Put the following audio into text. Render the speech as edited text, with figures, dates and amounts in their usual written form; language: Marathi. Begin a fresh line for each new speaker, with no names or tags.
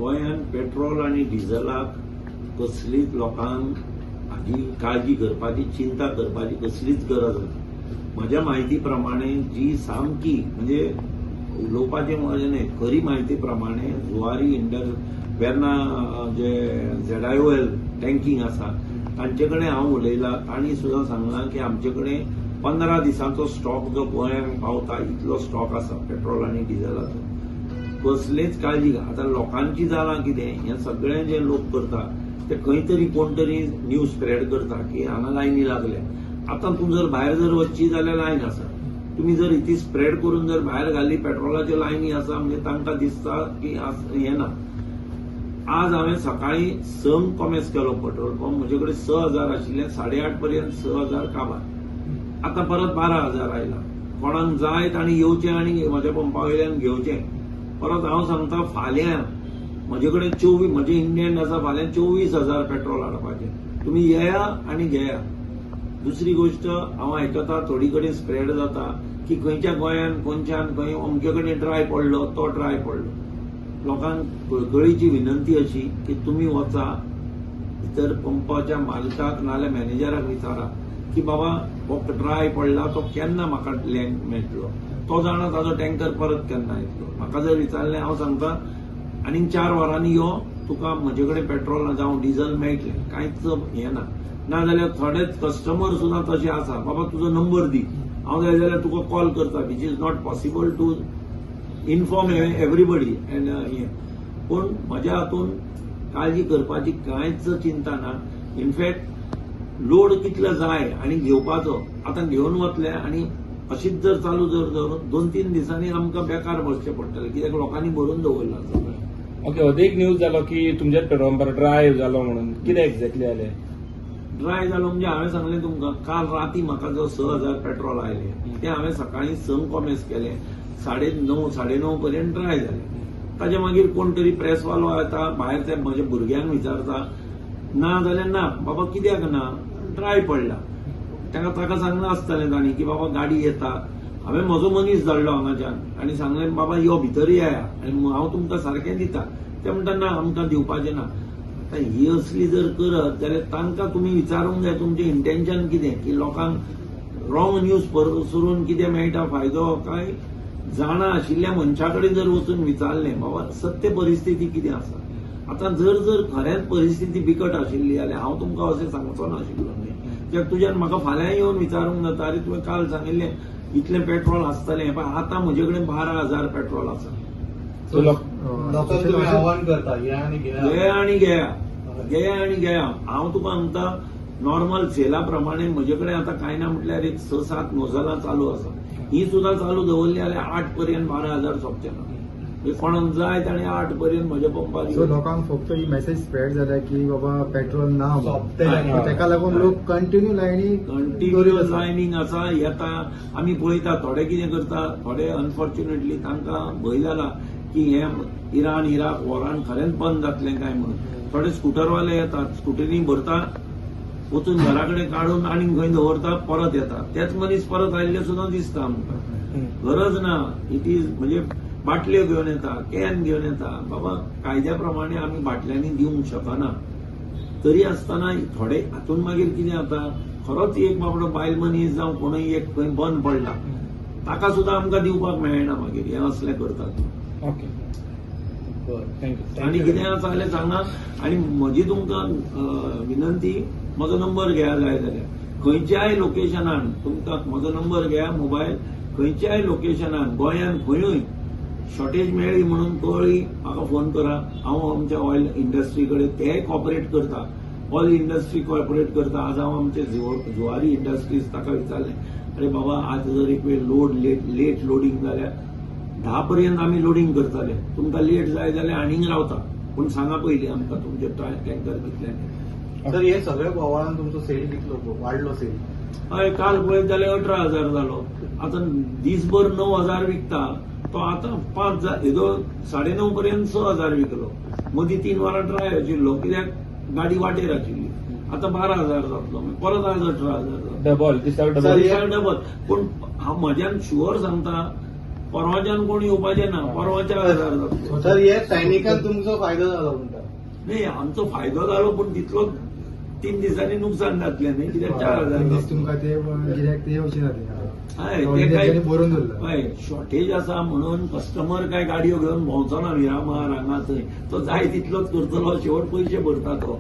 गोंयांत पेट्रोल आनी डिझलाक कसलीच लोकांक हाची काळजी करपाची चिंता करपाची कसलीच गरज ना. म्हज्या म्हायती प्रमाणे जी सामकी म्हणजे उलोवपाचें म्हजें न्हय, खरी म्हायती प्रमाणे जुवारी वेर्ना जे ZIOL टँकिंग आसा तांचे कडेन हांव उलयलां. तांणी सुद्दां सांगलां की आमचे कडेन 15 दिसांचो स्टॉक जो गोंयांत पावता इतलो स्टॉक आसा पेट्रोल आनी डिझलाचो. कसलेच काळजी घा. आतां लोकांची जालां कितें, हें सगळें जे लोक करता ते खंय तरी कोण तरी न्यूज स्प्रेड करता की हांगा लायनी लागल्या. आतां तूं जर भायर जर वचची जाल्यार लायन आसा. तुम्ही जर इतली स्प्रेड करून जर भायर घाली पेट्रोलाच्यो लायनी आसा म्हणजे तांकां दिसता की हें ना. आज हांवें सकाळी 6 कॉमेस केलो पेट्रोल पंप. म्हजे कडेन 6,000 आशिल्ले, 8:30 पर्यंत 6,000 काबार. आतां परत 12,000 आयला. कोणाक जाय तांणी येवचें आनी म्हज्या पंपा वयल्यान घेवचें. परत हांव सांगता फाल्यां म्हजे कडेन 24 म्हजे इंडियन आसा, फाल्यां 24,000 पेट्रोल हाडपाचें. तुमी येया आनी घेया. दुसरी गोष्ट हांव आयकता थोडी कडेन स्प्रेड जाता की खंयच्या गोंयांत खंयच्यान खंय अमके कडेन ड्राय पडलो तो ड्राय पडलो. लोकांक कळकळीची विनंती अशी की तुमी वचा भितर पंपाच्या मालकाक नाल्यार मॅनेजराक विचारा की बाबा हो ड्राय पडला तो केन्ना म्हाका मेळटलो. तो जाणा ताजो टँकर परत केन्ना येतलो. म्हाका जर विचारलें हांव सांगता आनीक 4 वरांनी यो, तुका म्हजे कडेन पेट्रोल जावं डिझल मेळटलें. कांयच हें ना. नाजाल्यार थोडेच कस्टमर सुद्दां तशे आसा, बाबा तुजो नंबर दी, हांव जाय जाल्यार तुका कॉल करता. Which is not possible to inform everybody and हें. पूण म्हज्या हातून काळजी करपाची कांयच चिंता ना. इनफॅक्ट लोड कितलो जाय आनी घेवपाचो आतां घेवन वतले आनी अशीच जर चालू जर 2-3 दिसांनी आमकां बेकार बसचें पडटलें, कित्याक लोकांनी भरून दवरला सगळें.
ओके, अदीक न्यूज जालो की तुमच्या पेट्रोल पंपार ड्राय जालो म्हणून. कितें एक्झॅक्टली जालें?
ड्राय जालो म्हणजे हांवें सांगलें तुमकां काल राती म्हाका जो 6,000 पेट्रोल आयलें तें हांवें सकाळी 6 कॉमेस केलें. 9:30 पर्यंत ड्राय जालें. ताचे मागीर कोण तरी प्रेसवालो येता भायर, ते म्हज्या भुरग्यांक विचारता ना जाल्यार ना बाबा कित्याक ना, ड्राय पडला. ताका सांगलें आसतलें तांणी की बाबा गाडी येता. हांवें म्हजो मनीस धाडलो हांगाच्यान आनी सांगलें बाबा यो भितर येया आनी हांव तुमकां सारकें दिता. ते म्हणटा ना आमकां दिवपाचें ना. ही असली जर करत जाल्यार तांकां तुमी विचारूंक जाय तुमचें इंटेन्शन कितें, की लोकांक रॉंग न्यूज पसरून कितें मेळटा फायदो, काय जाणा आशिल्ल्या मनशा कडेन जर वचून विचारलें बाबा सत्य परिस्थिती कितें आसा. आतां जर खऱ्यांच परिस्थिती बिकट आशिल्ली जाल्यार हांव तुमकां अशें सांगचो नाशिल्लो न्ही. कित्याक तुज्यान म्हाका फाल्यां येवन विचारूंक जाता अरे तुवें काल सांगिल्लें इतलें पेट्रोल आसतलें पण आतां म्हजे कडेन 12,000 पेट्रोल आसा.
लोकांक तुम्ही आव्हान करता घ्या आनी
घ्या. हांव तुका सांगता नॉर्मल सेला प्रमाणे म्हजे कडेन आतां कांय ना म्हटल्यार एक 6-7 नोझलां चालू आसा. ही सुद्दां चालू दवरली जाल्यार 8 पर्यंत 12,000 सोंपचें ना. कोणाक जाय ताणें 8 पर्यंत म्हज्या पंपार.
सो लोकांक फक्त ही मेसेज स्प्रेड जाल्या की बाबा पेट्रोल ना, ताका लागून लोक कंटिन्यू
लायनींग आसा येता. आमी पळयता थोडे कितें करता, थोडे अनफॉर्च्युनेटली तांकां भंय जाला की हें इराक वॉरान खरेंच बंद जातलें काय म्हणून. थोडे स्कुटरवाले येतात, स्कुटरीनी भरता वचून घरा कडेन काडून आनीक खंय दवरता परत येता. तेच मनीस परत आयिल्ले सुद्दां दिसता आमकां. गरज ना. इट इज म्हणजे बाटल्यो घेवन येता, कॅन घेवन येता. बाबा कायद्या प्रमाणे आमी बाटल्यांनी दिवंक शकना. तरी आसतना थोडे हातून मागीर कितें जाता, खरोच एक बाबडो बायल मनीस जावं कोणूय एक खंय बंद पडला ताका सुद्दां आमकां दिवपाक मेळना मागीर. हें असलें करतात.
Okay, thank you.
आनी कितें आसा जाल्यार सांगा. आनी म्हजी तुमकां विनंती, म्हजो नंबर घेया जाय जाल्यार खंयच्याय लोकेशनान तुमकां म्हजो नंबर घेया मोबायल. खंयच्याय लोकेशनान गोंयांत खंयूय शॉर्टेज मेळ्ळी म्हणून कळ्ळी म्हाका फोन करा. हांव आमच्या ऑयल इंडस्ट्री कडेन तेय कॉपरेट करता. ऑयल इंडस्ट्री कॉपरेट करता. आज हांव आमचे जुवारी इंडस्ट्रीज ताका विचारलें अरे बाबा आज जर एक वेळ लोड लेट लोडिंग जाल्यार 10 पर्यंत आमी लोडिंग करताले. तुमकां लेट जाय जाल्यार आनीक रावता. पूण सांगा पयलीं आमकां तुमचे टँकर कितले.
सर हे सगळ्या बोवाळान तुमचो सेल कितलो वाडलो सेल?
हय काल पळयत जाल्यार 18,000 जालो. आतां दिसभर 9,000 विकता तो आतां 9:30 पर्यंत 6,000 विकलो. मदीं 3 वरां ड्राय आशिल्लो कित्याक गाडी वाटेर आशिल्ली. आतां 12,000 जातलो परत आज 18,000
डबल.
डबल. पूण हांव म्हज्यान शुअर सांगता परवाच्यान कोण येवपाचें ना, परवाच्या हजार जातलो.
सर हे सैनिकांक तुमचो फायदो जालो म्हणटा.
नाही, आमचो फायदो जालो पूण तितलो 3 दिसांनी नुकसान जातलें न्ही, कित्याक 4,000
दीस
जातले.
तुमकां ते गिऱ्हाईक ते येवचे ना ते
हय,
थोडे
ते काय
दिसांनी भरून दवरला.
हय, शॉर्टेज आसा म्हणून कस्टमर काय गाडयो घेवन भोंवचो ना मिरामार हांगा थंय. तो जाय तितलोच करतलो, शेवट पयशे भरता तो.